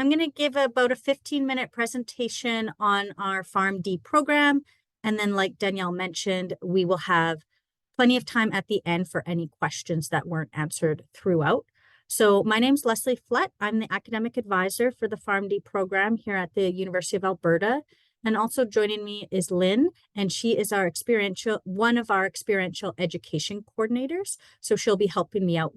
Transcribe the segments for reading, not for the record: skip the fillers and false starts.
I'm going to give about a 15-minute presentation on our PharmD program. And then like Danielle mentioned, we will have plenty of time at the end for any questions that weren't answered throughout. So my name's Leslie Flett. I'm the academic advisor for the PharmD program here at the University of Alberta. And also joining me is Lynn, and she is one of our experiential education coordinators. So she'll be helping me out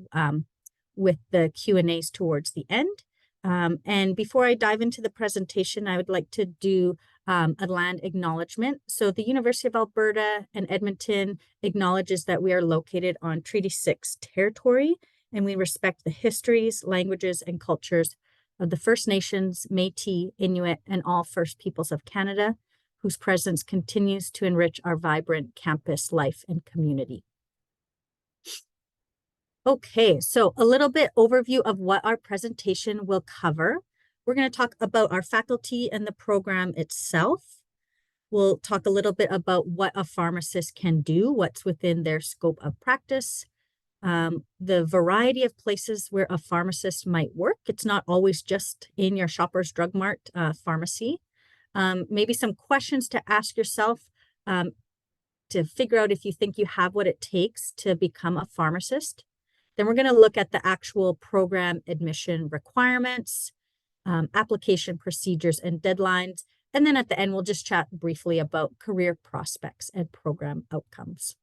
with the Q&As towards the end. And before I dive into the presentation, I would like to do a land acknowledgement. So the University of Alberta and Edmonton acknowledges that we are located on Treaty 6 territory, and we respect the histories, languages, and cultures of the First Nations, Métis, Inuit, and all First Peoples of Canada, whose presence continues to enrich our vibrant campus life and community. Okay, so a little bit overview of what our presentation will cover. We're going to talk about our faculty and the program itself. We'll talk a little bit about what a pharmacist can do, what's within their scope of practice, the variety of places where a pharmacist might work. It's not always just in your Shoppers Drug Mart pharmacy. Maybe some questions to ask yourself to figure out if you think you have what it takes to become a pharmacist. Then we're going to look at the actual program admission requirements, application procedures and deadlines. And then at the end, we'll just chat briefly about career prospects and program outcomes.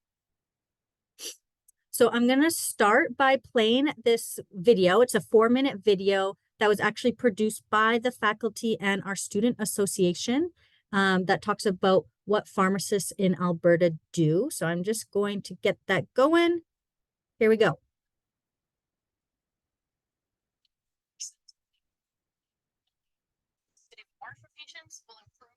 So I'm going to start by playing this video. It's a 4-minute video that was actually produced by the faculty and our student association that talks about what pharmacists in Alberta do. So I'm just going to get that going. Here we go. Will improve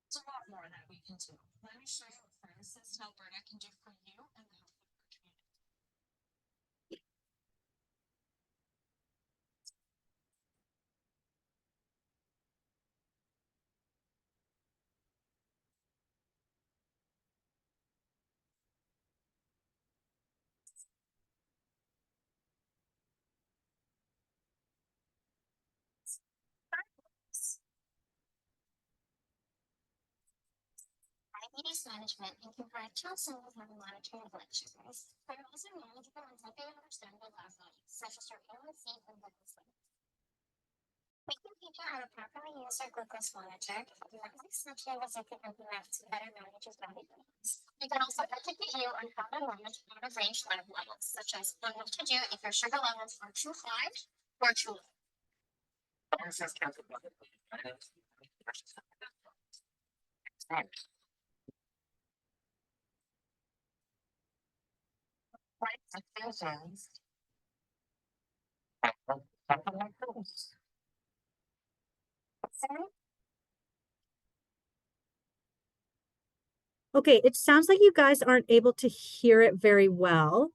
There's a lot more that we can do. Let me show you what pharmacists in Alberta can do for you and the health of your community. Diabetes management and can provide counseling with having monitoring of blood sugars, but are also knowledgeable and helping understand the lab values, such as your A1C and glucose levels. Making people how to properly use their glucose monitor is such as you can implement to better manage your body levels. It can also educate you on how to manage out-of-range lab levels, such as on what to do if your sugar levels are too high or too low. Okay, it sounds like you guys aren't able to hear it very well.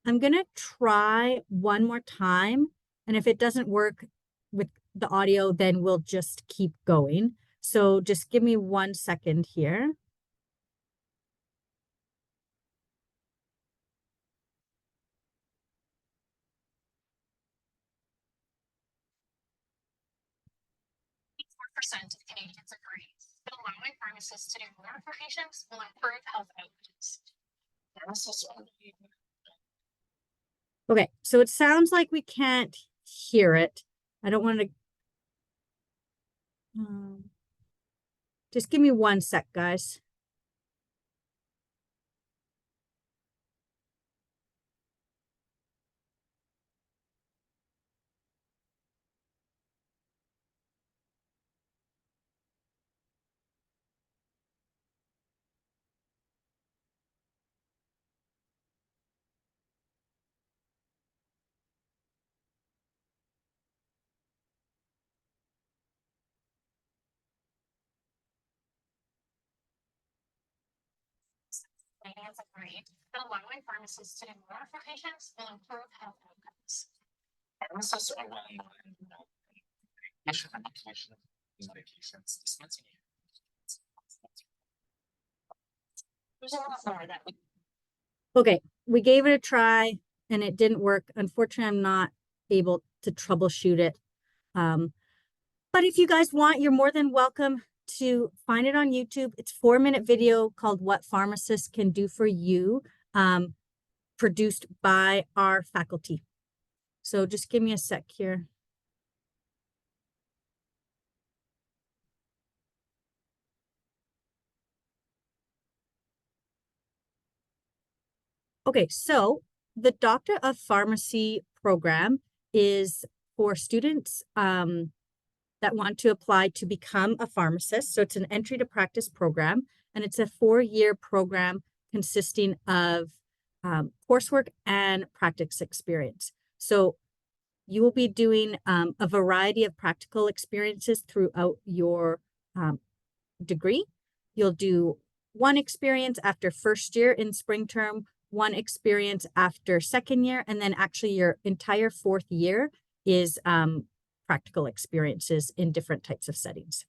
I'm going to try one more time. And if it doesn't work with the audio, then we'll just keep going. So just give me 1 second here. Percent of Canadians agree that allowing pharmacists to do more for patients will improve health outcomes. Okay, so it sounds like we can't hear it. I don't want to... just give me 1 sec, guys. Canadians agree that allowing pharmacists to do more for patients will improve health outcomes. Pharmacists are well known patient education, medications, dispensing. There's a lot more that we Okay, we gave it a try and it didn't work. Unfortunately, I'm not able to troubleshoot it. Um, but if you guys want, you're more than welcome to find it on YouTube. It's 4-minute video called What Pharmacists Can Do for You, produced by our faculty. So just give me a sec here. Okay, so the Doctor of Pharmacy program is for students that want to apply to become a pharmacist. So it's an entry to practice program, and it's a 4-year program consisting of coursework and practice experience. So you will be doing a variety of practical experiences throughout your degree. You'll do one experience after first year in spring term, one experience after second year, and then actually your entire 4th year is practical experiences in different types of settings.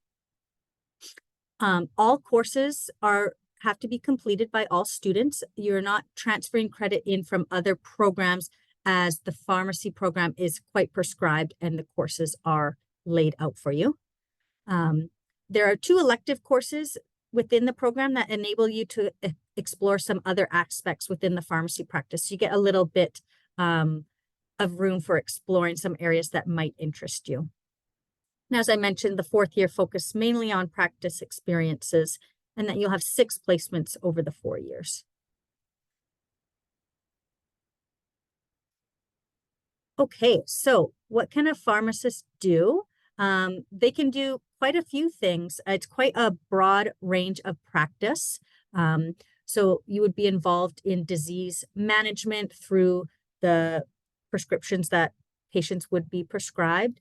All courses have to be completed by all students. You're not transferring credit in from other programs, as the pharmacy program is quite prescribed and the courses are laid out for you. There are 2 elective courses within the program that enable you to explore some other aspects within the pharmacy practice. You get a little bit of room for exploring some areas that might interest you. And as I mentioned, the 4th year focus mainly on practice experiences, and that you'll have 6 placements over the 4 years. Okay, so what can a pharmacist do? They can do quite a few things. It's quite a broad range of practice. So you would be involved in disease management through the prescriptions that patients would be prescribed,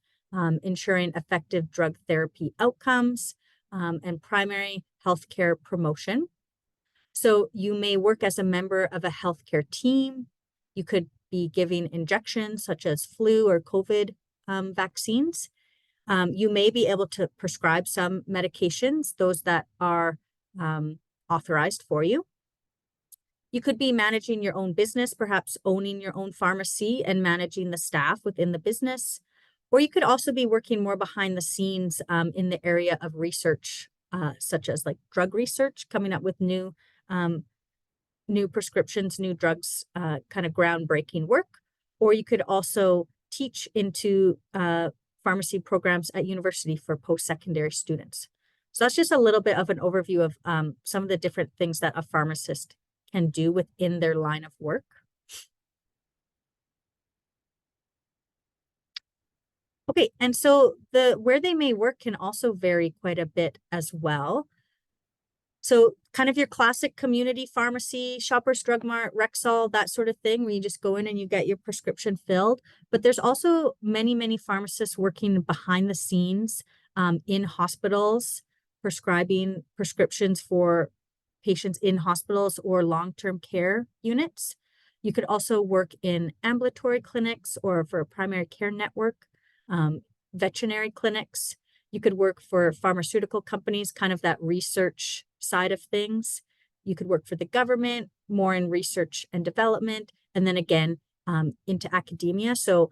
ensuring effective drug therapy outcomes, and primary healthcare promotion. So you may work as a member of a healthcare team. You could be giving injections such as flu or COVID vaccines. You may be able to prescribe some medications, those that are authorized for you. You could be managing your own business, perhaps owning your own pharmacy and managing the staff within the business. Or you could also be working more behind the scenes in the area of research, such as like drug research, coming up with new prescriptions, new drugs, kind of groundbreaking work. Or you could also teach into pharmacy programs at university for post-secondary students. So that's just a little bit of an overview of some of the different things that a pharmacist can do within their line of work. Okay, and so where they may work can also vary quite a bit as well. So kind of your classic community pharmacy, Shoppers Drug Mart, Rexall, that sort of thing, where you just go in and you get your prescription filled. But there's also many, many pharmacists working behind the scenes in hospitals, prescribing prescriptions for patients in hospitals or long-term care units. You could also work in ambulatory clinics or for a primary care network, veterinary clinics. You could work for pharmaceutical companies, kind of that research side of things. You could work for the government, more in research and development, and then again, into academia. So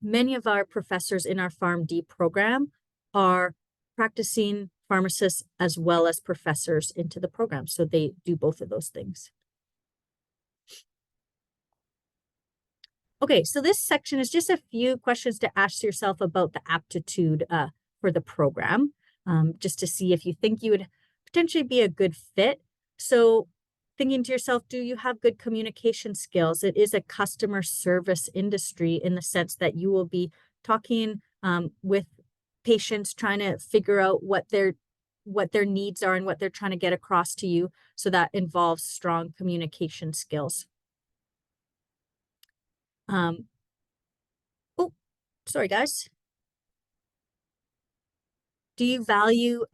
many of our professors in our PharmD program are practicing pharmacists as well as professors into the program. So they do both of those things. Okay, so this section is just a few questions to ask yourself about the aptitude for the program, just to see if you think you would potentially be a good fit. So thinking to yourself, do you have good communication skills? It is a customer service industry in the sense that you will be talking with patients, trying to figure out what their needs are and what they're trying to get across to you. So that involves strong communication skills. Oh, sorry, guys. Do you value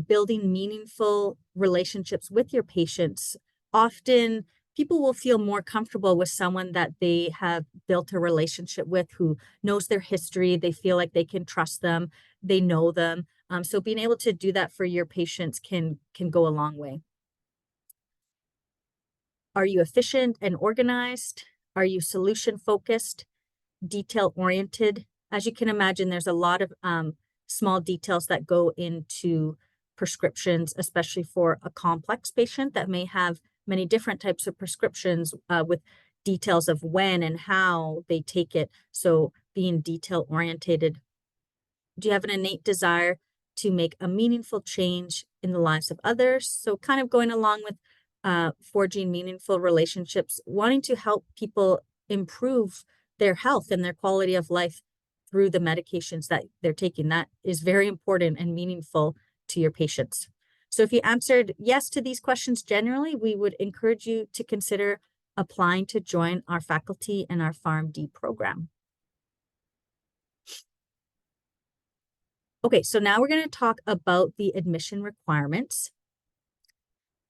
building meaningful relationships with your patients? Often people will feel more comfortable with someone that they have built a relationship with, who knows their history. They feel like they can trust them. They know them. So being able to do that for your patients can go a long way. Are you efficient and organized? Are you solution focused, detail oriented? As you can imagine, there's a lot of small details that go into prescriptions, especially for a complex patient that may have many different types of prescriptions with details of when and how they take it. So being detail orientated. Do you have an innate desire to make a meaningful change in the lives of others? So kind of going along with forging meaningful relationships, wanting to help people improve their health and their quality of life through the medications that they're taking. That is very important and meaningful to your patients. So if you answered yes to these questions generally, we would encourage you to consider applying to join our faculty in our PharmD program. Okay, so now we're going to talk about the admission requirements.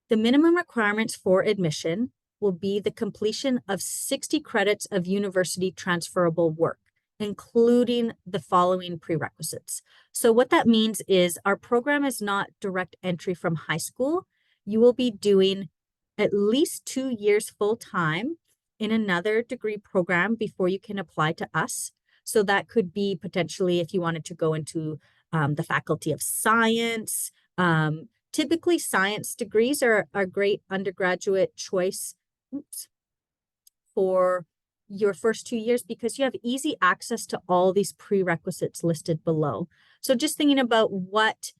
The minimum requirements for admission will be the completion of 60 credits of university transferable work, including the following prerequisites. So what that means is our program is not direct entry from high school. You will be doing at least 2 years full-time in another degree program before you can apply to us. So that could be potentially if you wanted to go into the Faculty of Science. Typically, science degrees are a great undergraduate choice for your first 2 years because you have easy access to all these prerequisites listed below. So just thinking about what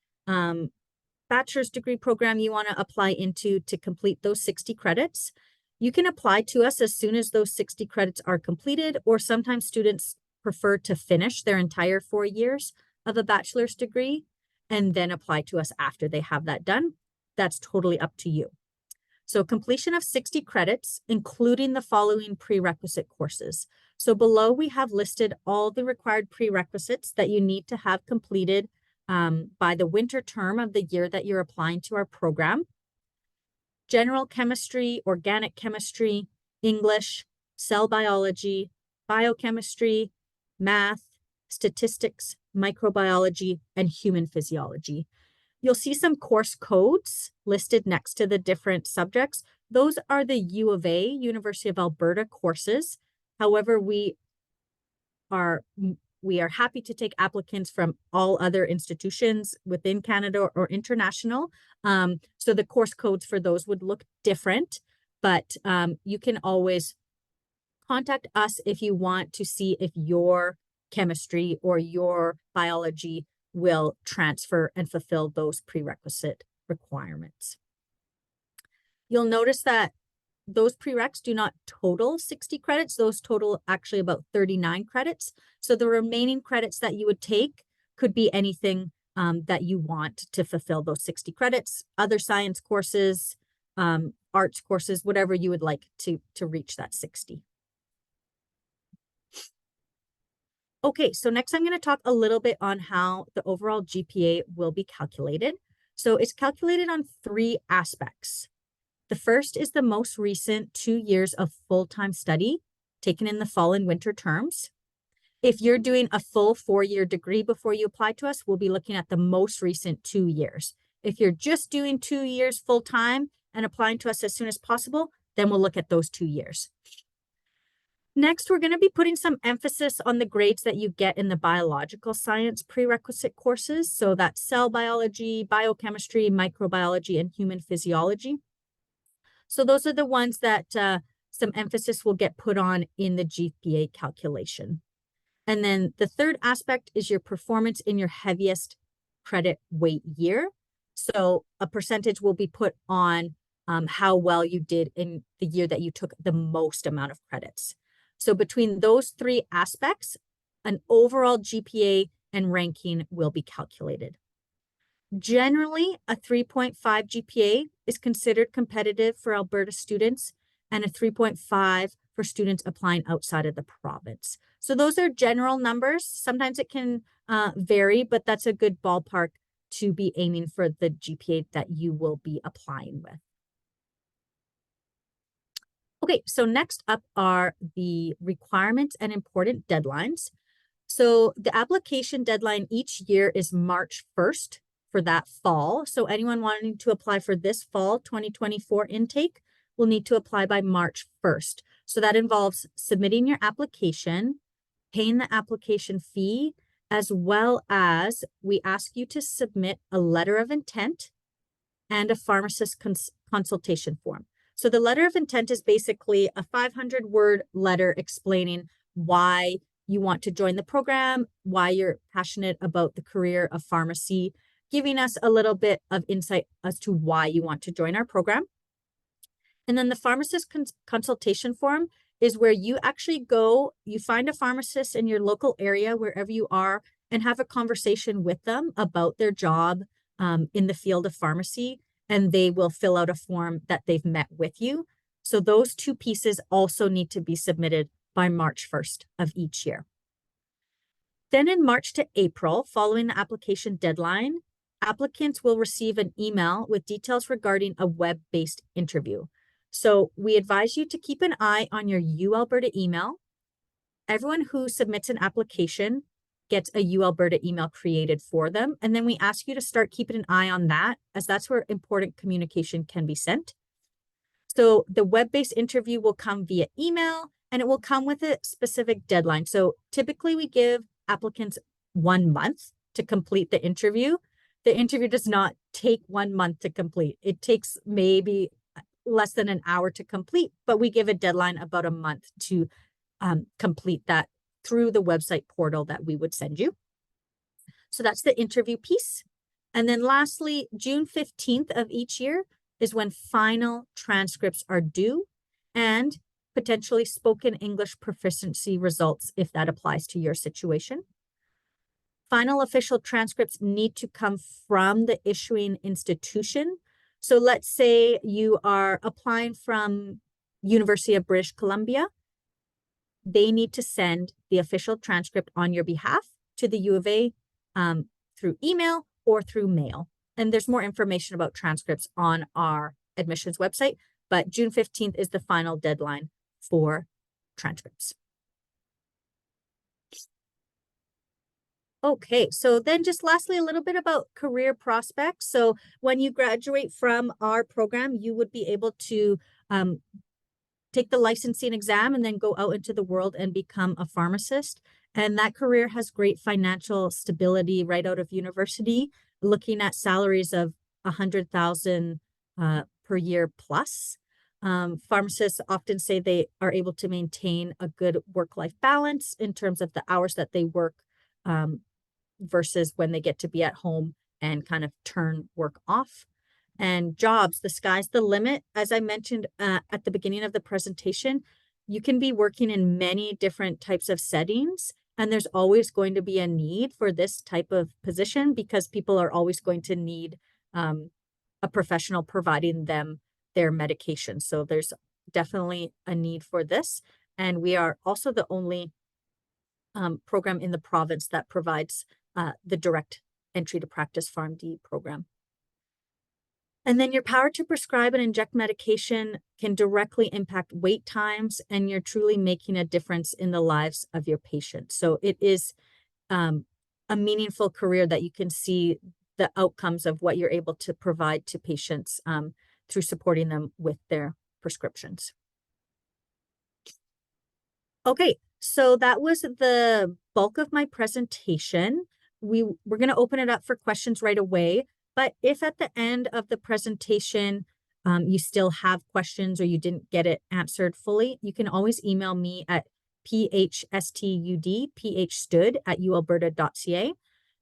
bachelor's degree program you want to apply into to complete those 60 credits, you can apply to us as soon as those 60 credits are completed, or sometimes students prefer to finish their entire 4 years of a bachelor's degree and then apply to us after they have that done. That's totally up to you. So completion of 60 credits, including the following prerequisite courses. So below we have listed all the required prerequisites that you need to have completed by the winter term of the year that you're applying to our program. General chemistry, organic chemistry, English, cell biology, biochemistry, math, statistics, microbiology, and human physiology. You'll see some course codes listed next to the different subjects. Those are the U of A, University of Alberta courses. However, we are happy to take applicants from all other institutions within Canada or international. So the course codes for those would look different, but you can always contact us if you want to see if your chemistry or your biology will transfer and fulfill those prerequisite requirements. You'll notice that those prereqs do not total 60 credits. Those total actually about 39 credits. So the remaining credits that you would take could be anything that you want to fulfill those 60 credits, other science courses, arts courses, whatever you would like to reach that 60. Okay, so next I'm going to talk a little bit on how the overall GPA will be calculated. So it's calculated on 3 aspects. The first is the most recent 2 years of full-time study taken in the fall and winter terms. If you're doing a full 4-year degree before you apply to us, we'll be looking at the most recent 2 years. If you're just doing 2 years full-time and applying to us as soon as possible, then we'll look at those 2 years. Next, we're going to be putting some emphasis on the grades that you get in the biological science prerequisite courses. So that's cell biology, biochemistry, microbiology, and human physiology. So those are the ones that some emphasis will get put on in the GPA calculation. And then the third aspect is your performance in your heaviest credit weight year. So a percentage will be put on how well you did in the year that you took the most amount of credits. So between those 3 aspects, an overall GPA and ranking will be calculated. Generally, a 3.5 GPA is considered competitive for Alberta students and a 3.5 for students applying outside of the province. So those are general numbers. Sometimes it can vary, but that's a good ballpark to be aiming for the GPA that you will be applying with. Okay, so next up are the requirements and important deadlines. So the application deadline each year is March 1st for that fall. So anyone wanting to apply for this fall 2024 intake will need to apply by March 1st. So that involves submitting your application, paying the application fee, as well as we ask you to submit a letter of intent and a pharmacist consultation form. So the letter of intent is basically a 500-word letter explaining why you want to join the program, why you're passionate about the career of pharmacy, giving us a little bit of insight as to why you want to join our program. And then the pharmacist consultation form is where you actually go, you find a pharmacist in your local area, wherever you are, and have a conversation with them about their job in the field of pharmacy, and they will fill out a form that they've met with you. So those two pieces also need to be submitted by March 1st of each year. Then in March to April, following the application deadline, applicants will receive an email with details regarding a web-based interview. So we advise you to keep an eye on your U Alberta email. Everyone who submits an application gets a U Alberta email created for them. And then we ask you to start keeping an eye on that, as that's where important communication can be sent. So the web-based interview will come via email, and it will come with a specific deadline. So typically we give applicants 1 month to complete the interview. The interview does not take 1 month to complete. It takes maybe less than an hour to complete, but we give a deadline about a month to complete that through the website portal that we would send you. So that's the interview piece. And then lastly, June 15th of each year is when final transcripts are due, and potentially spoken English proficiency results if that applies to your situation. Final official transcripts need to come from the issuing institution. So let's say you are applying from University of British Columbia. They need to send the official transcript on your behalf to the U of A through email or through mail. And there's more information about transcripts on our admissions website, but June 15th is the final deadline for transcripts. Okay, so then just lastly, a little bit about career prospects. So when you graduate from our program, you would be able to take the licensing exam and then go out into the world and become a pharmacist. And that career has great financial stability right out of university, looking at salaries of $100,000 per year plus. Pharmacists often say they are able to maintain a good work-life balance in terms of the hours that they work versus when they get to be at home and kind of turn work off. And jobs, the sky's the limit. As I mentioned at the beginning of the presentation, you can be working in many different types of settings, and there's always going to be a need for this type of position because people are always going to need a professional providing them their medication. So there's definitely a need for this. And we are also the only program in the province that provides the direct entry to practice PharmD program. And then your power to prescribe and inject medication can directly impact wait times, and you're truly making a difference in the lives of your patients. So it is a meaningful career that you can see the outcomes of what you're able to provide to patients through supporting them with their prescriptions. Okay, so that was the bulk of my presentation. We're going to open it up for questions right away. But if at the end of the presentation, you still have questions or you didn't get it answered fully, you can always email me at phstud@ualberta.ca.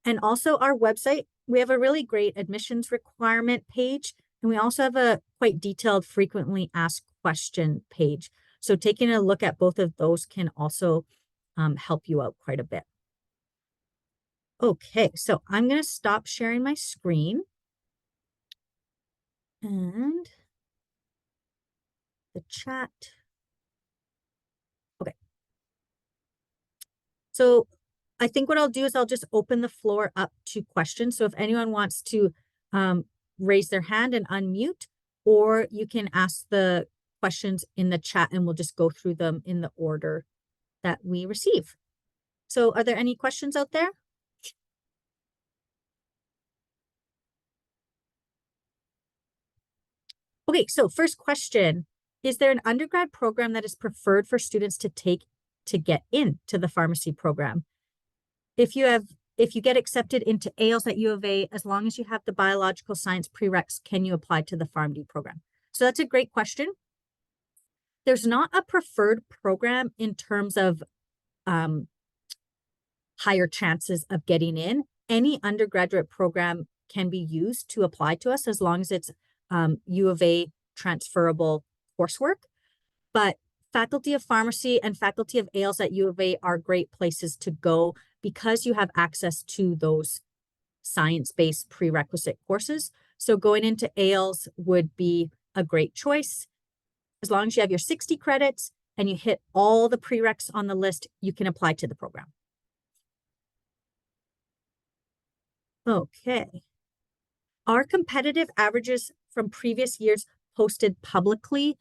And also our website, we have a really great admissions requirement page, and we also have a quite detailed frequently asked question page. So taking a look at both of those can also help you out quite a bit. Okay, so I'm going to stop sharing my screen. And the chat. Okay. So I think what I'll do is I'll just open the floor up to questions. So if anyone wants to raise their hand and unmute, or you can ask the questions in the chat and we'll just go through them in the order that we receive. So are there any questions out there? Okay, so first question. Is there an undergrad program that is preferred for students to take to get into the pharmacy program? If you get accepted into ALS at U of A, as long as you have the biological science prereqs, can you apply to the PharmD program? So that's a great question. There's not a preferred program in terms of higher chances of getting in. Any undergraduate program can be used to apply to us as long as it's U of A transferable coursework. But Faculty of Pharmacy and Faculty of ALS at U of A are great places to go because you have access to those science-based prerequisite courses. So going into ALS would be a great choice. As long as you have your 60 credits and you hit all the prereqs on the list, you can apply to the program. Okay. Are competitive averages from previous years posted publicly?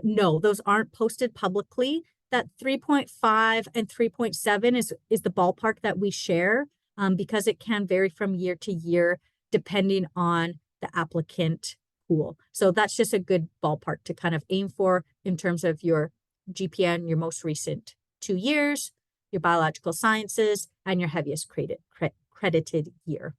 No, those aren't posted publicly. That 3.5 and 3.7 is the ballpark that we share because it can vary from year to year depending on the applicant pool. So that's just a good ballpark to kind of aim for in terms of your GPA, your most recent 2 years, your biological sciences, and your heaviest credited year.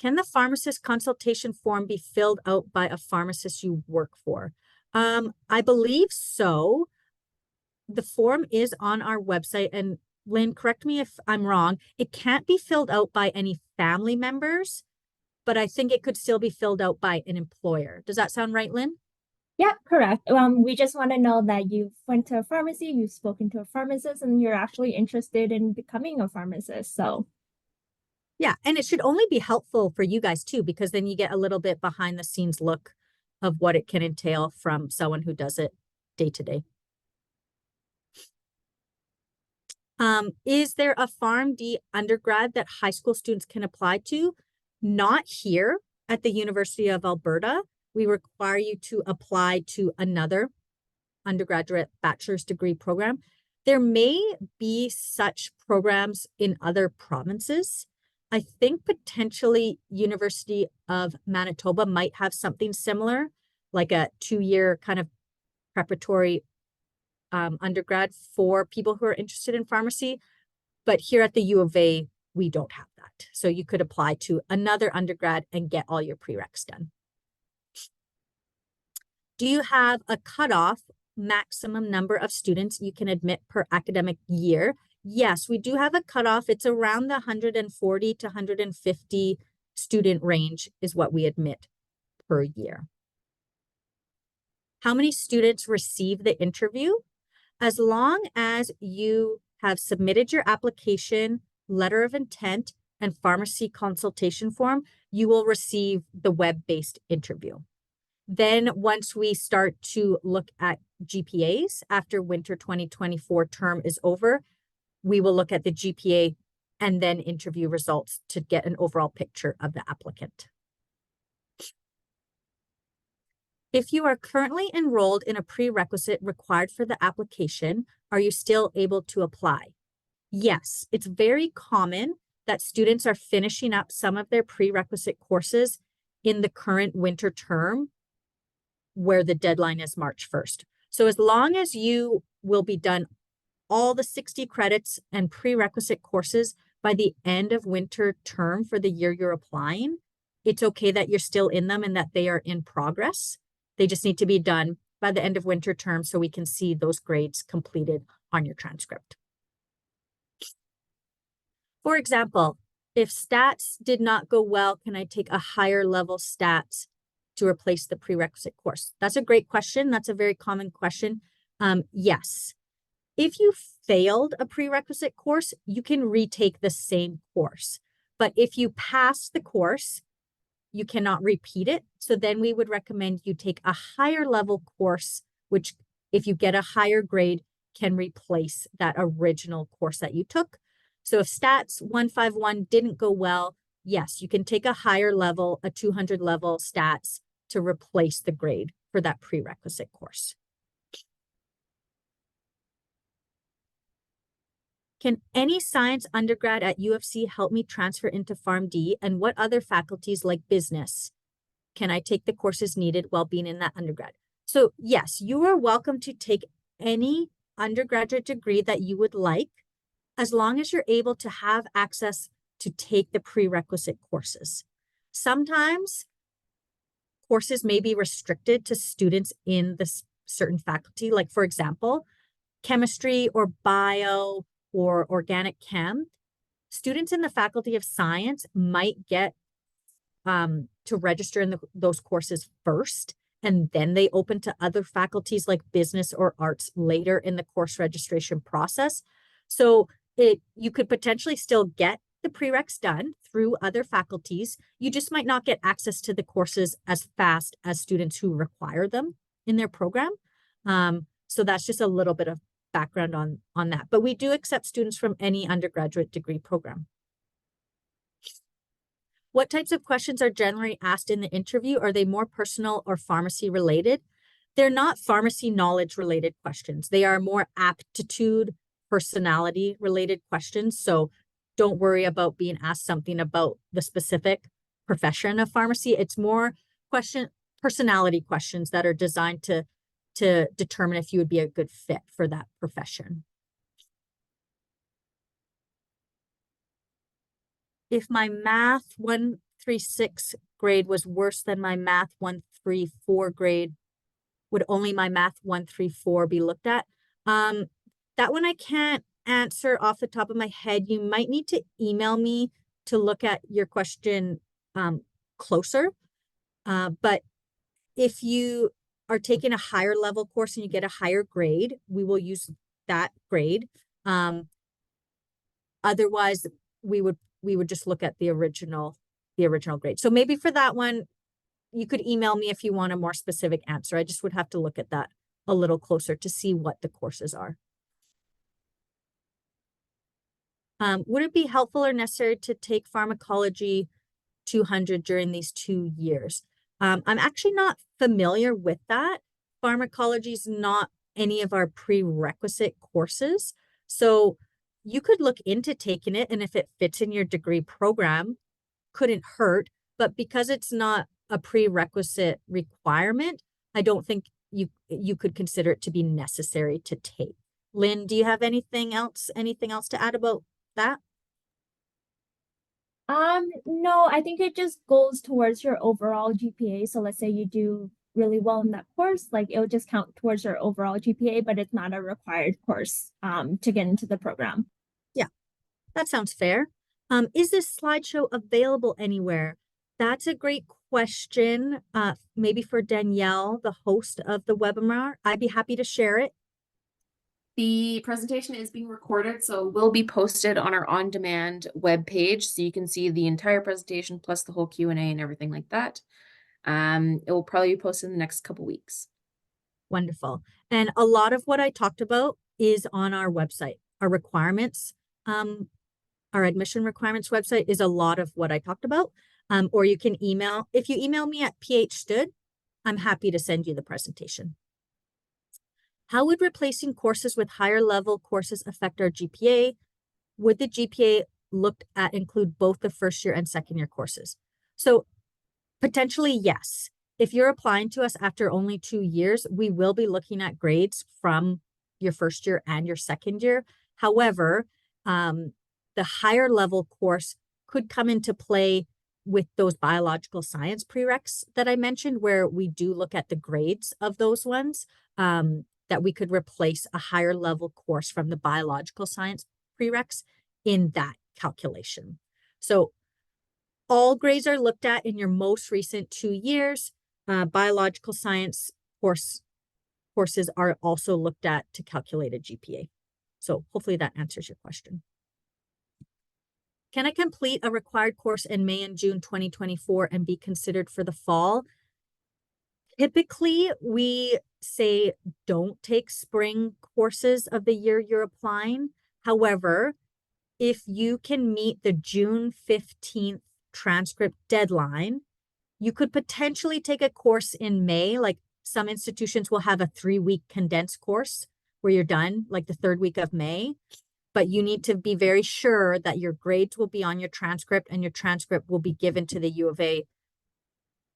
Can the pharmacist consultation form be filled out by a pharmacist you work for? I believe so. The form is on our website, and Lynn, correct me if I'm wrong. It can't be filled out by any family members, but I think it could still be filled out by an employer. Does that sound right, Lynn? Yeah, correct. We just want to know that you've went to a pharmacy, you've spoken to a pharmacist, and you're actually interested in becoming a pharmacist. So yeah, and it should only be helpful for you guys too, because then you get a little bit behind the scenes look of what it can entail from someone who does it day to day. Is there a PharmD undergrad that high school students can apply to? Not here at the University of Alberta. We require you to apply to another undergraduate bachelor's degree program. There may be such programs in other provinces. I think potentially University of Manitoba might have something similar, like a 2-year kind of preparatory undergrad for people who are interested in pharmacy. But here at the U of A, we don't have that. So you could apply to another undergrad and get all your prereqs done. Do you have a cutoff maximum number of students you can admit per academic year? Yes, we do have a cutoff. It's around the 140 to 150 student range is what we admit per year. How many students receive the interview? As long as you have submitted your application, letter of intent, and pharmacy consultation form, you will receive the web-based interview. Then once we start to look at GPAs after winter 2024 term is over, we will look at the GPA and then interview results to get an overall picture of the applicant. If you are currently enrolled in a prerequisite required for the application, are you still able to apply? Yes, it's very common that students are finishing up some of their prerequisite courses in the current winter term where the deadline is March 1st. So as long as you will be done all the 60 credits and prerequisite courses by the end of winter term for the year you're applying, it's okay that you're still in them and that they are in progress. They just need to be done by the end of winter term so we can see those grades completed on your transcript. For example, if stats did not go well, can I take a higher level stats to replace the prerequisite course? That's a great question. That's a very common question. Yes. If you failed a prerequisite course, you can retake the same course. But if you pass the course, you cannot repeat it. So then we would recommend you take a higher level course, which if you get a higher grade, can replace that original course that you took. So if stats 151 didn't go well, yes, you can take a higher level, a 200 level stats to replace the grade for that prerequisite course. Can any science undergrad at U of C help me transfer into PharmD, and what other faculties like business? Can I take the courses needed while being in that undergrad? So yes, you are welcome to take any undergraduate degree that you would like, as long as you're able to have access to take the prerequisite courses. Sometimes courses may be restricted to students in this certain faculty. Like for example, chemistry or bio or organic chem. Students in the Faculty of Science might get to register in those courses first, and then they open to other faculties like business or arts later in the course registration process. So you could potentially still get the prereqs done through other faculties. You just might not get access to the courses as fast as students who require them in their program. So that's just a little bit of background on that. But we do accept students from any undergraduate degree program. What types of questions are generally asked in the interview? Are they more personal or pharmacy related? They're not pharmacy knowledge related questions. They are more aptitude, personality related questions. So don't worry about being asked something about the specific profession of pharmacy. It's more personality questions that are designed to determine if you would be a good fit for that profession. If my math 136 grade was worse than my math 134 grade, would only my math 134 be looked at? That one I can't answer off the top of my head. You might need to email me to look at your question closer. But if you are taking a higher level course and you get a higher grade, we will use that grade. Otherwise, we would just look at the original grade. So maybe for that one, you could email me if you want a more specific answer. I just would have to look at that a little closer to see what the courses are. Would it be helpful or necessary to take pharmacology 200 during these 2 years? I'm actually not familiar with that. Pharmacology is not any of our prerequisite courses. So you could look into taking it, and if it fits in your degree program, couldn't hurt. But because it's not a prerequisite requirement, I don't think you could consider it to be necessary to take. Lynn, do you have anything else to add about that? No, I think it just goes towards your overall GPA. So let's say you do really well in that course, like it'll just count towards your overall GPA, but it's not a required course to get into the program. Yeah, that sounds fair. Is this slideshow available anywhere? That's a great question. Maybe for Danielle, the host of the webinar. I'd be happy to share it. The presentation is being recorded, so it will be posted on our on-demand webpage, so you can see the entire presentation plus the whole Q&A and everything like that. It will probably be posted in the next couple weeks. Wonderful. And a lot of what I talked about is on our website. Our requirements, our admission requirements website is a lot of what I talked about. Or you can email. If you email me at phstud, I'm happy to send you the presentation. How would replacing courses with higher level courses affect our GPA? Would the GPA looked at include both the first year and second year courses? So potentially, yes. If you're applying to us after only 2 years, we will be looking at grades from your first year and your second year. However, the higher level course could come into play with those biological science prereqs that I mentioned, where we do look at the grades of those ones. That we could replace a higher level course from the biological science prereqs in that calculation. So all grades are looked at in your most recent 2 years. Biological science courses are also looked at to calculate a GPA. So hopefully that answers your question. Can I complete a required course in May and June 2024 and be considered for the fall? Typically, we say don't take spring courses of the year you're applying. However, if you can meet the June 15th transcript deadline, you could potentially take a course in May. Like some institutions will have a 3-week condensed course where you're done, like the 3rd week of May. But you need to be very sure that your grades will be on your transcript and your transcript will be given to the U of A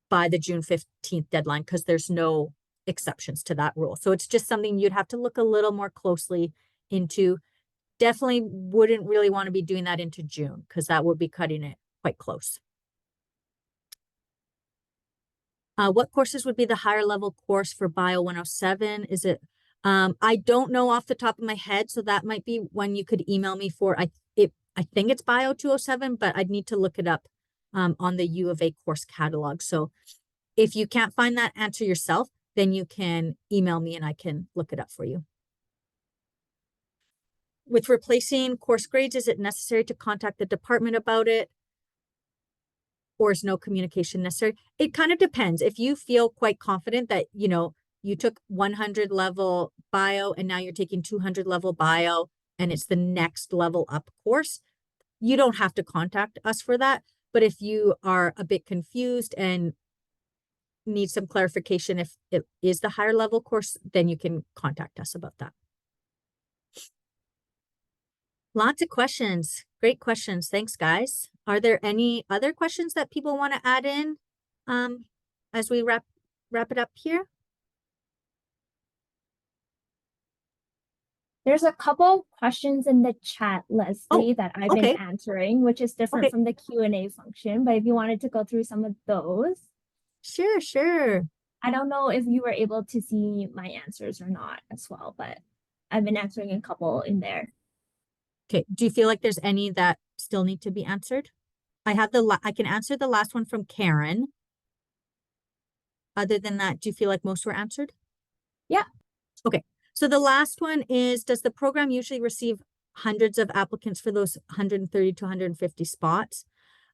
by the June 15th deadline because there's no exceptions to that rule. So it's just something you'd have to look a little more closely into. Definitely wouldn't really want to be doing that into June because that would be cutting it quite close. What courses would be the higher level course for Bio 107? Is it, I don't know off the top of my head, so that might be one you could email me for. I think it's Bio 207, but I'd need to look it up on the U of A course catalog. So if you can't find that answer yourself, then you can email me and I can look it up for you. With replacing course grades, is it necessary to contact the department about it? Or is no communication necessary? It kind of depends. If you feel quite confident that, you know, you took 100 level bio and now you're taking 200 level bio and it's the next level up course, you don't have to contact us for that. But if you are a bit confused and need some clarification if it is the higher level course, then you can contact us about that. Lots of questions. Great questions. Thanks, guys. Are there any other questions that people want to add in as we wrap it up here? There's a couple questions in the chat, Leslie, that I've okay. been answering, which is different from the Q&A function. But if you wanted to go through some of those. Sure. I don't know if you were able to see my answers or not as well, but I've been answering a couple in there. Okay. Do you feel like there's any that still need to be answered? I can answer the last one from Karen. Other than that, do you feel like most were answered? Yeah. Okay. So the last one is, does the program usually receive hundreds of applicants for those 130 to 150 spots?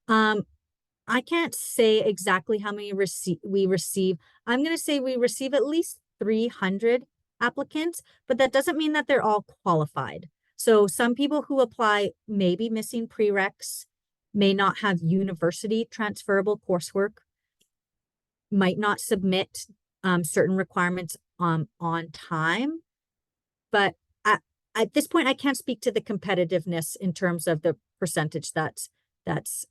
I can't say exactly how many we receive. I'm going to say we receive at least 300 applicants, but that doesn't mean that they're all qualified. So some people who apply may be missing prereqs, may not have university transferable coursework, might not submit certain requirements on time. But at this point, I can't speak to the competitiveness in terms of the percentage that's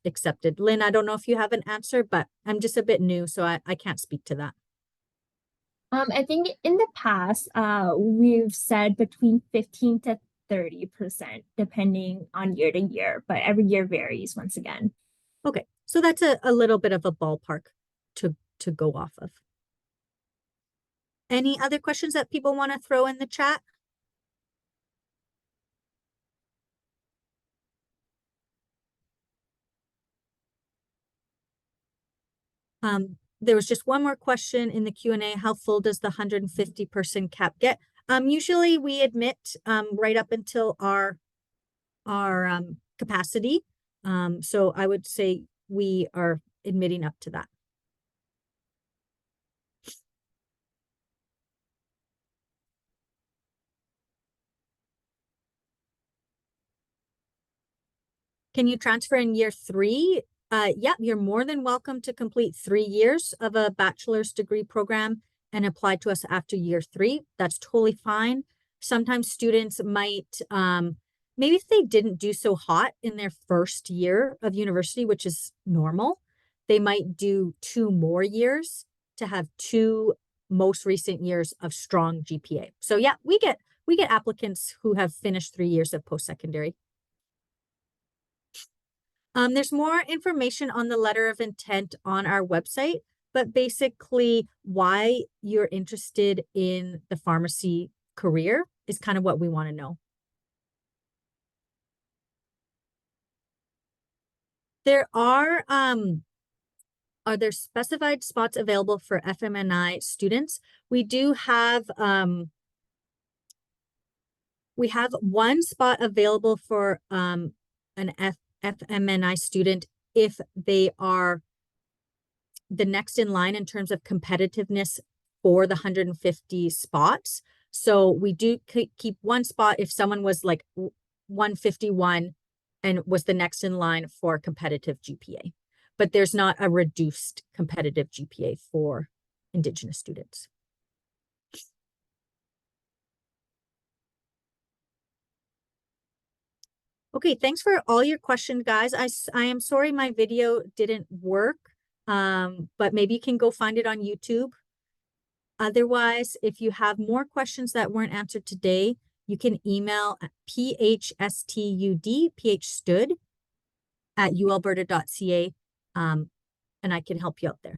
accepted. Lynn, I don't know if you have an answer, but I'm just a bit new, so I can't speak to that. I think in the past, we've said between 15 to 30%, depending on year to year, but every year varies once again. Okay, so that's a little bit of a ballpark to go off of. Any other questions that people want to throw in the chat? There was just one more question in the Q&A. How full does the 150 person cap get? Usually we admit right up until our capacity. So I would say we are admitting up to that. Can you transfer in year 3? Yep, you're more than welcome to complete 3 years of a bachelor's degree program and apply to us after year 3. That's totally fine. Sometimes students might, maybe if they didn't do so hot in their first year of university, which is normal, they might do 2 more years to have 2 most recent years of strong GPA. So yeah, we get applicants who have finished 3 years of post-secondary. There's more information on the letter of intent on our website, but basically why you're interested in the pharmacy career is kind of what we want to know. There are there specified spots available for FMNI students? We do have, we have 1 spot available for an FMNI student if they are the next in line in terms of competitiveness for the 150 spots. So we do keep 1 spot if someone was like 151 and was the next in line for competitive GPA. But there's not a reduced competitive GPA for Indigenous students. Okay, thanks for all your questions, guys. I am sorry my video didn't work. But maybe you can go find it on YouTube. Otherwise, if you have more questions that weren't answered today, you can email at phstud@ulberta.ca, and I can help you out there.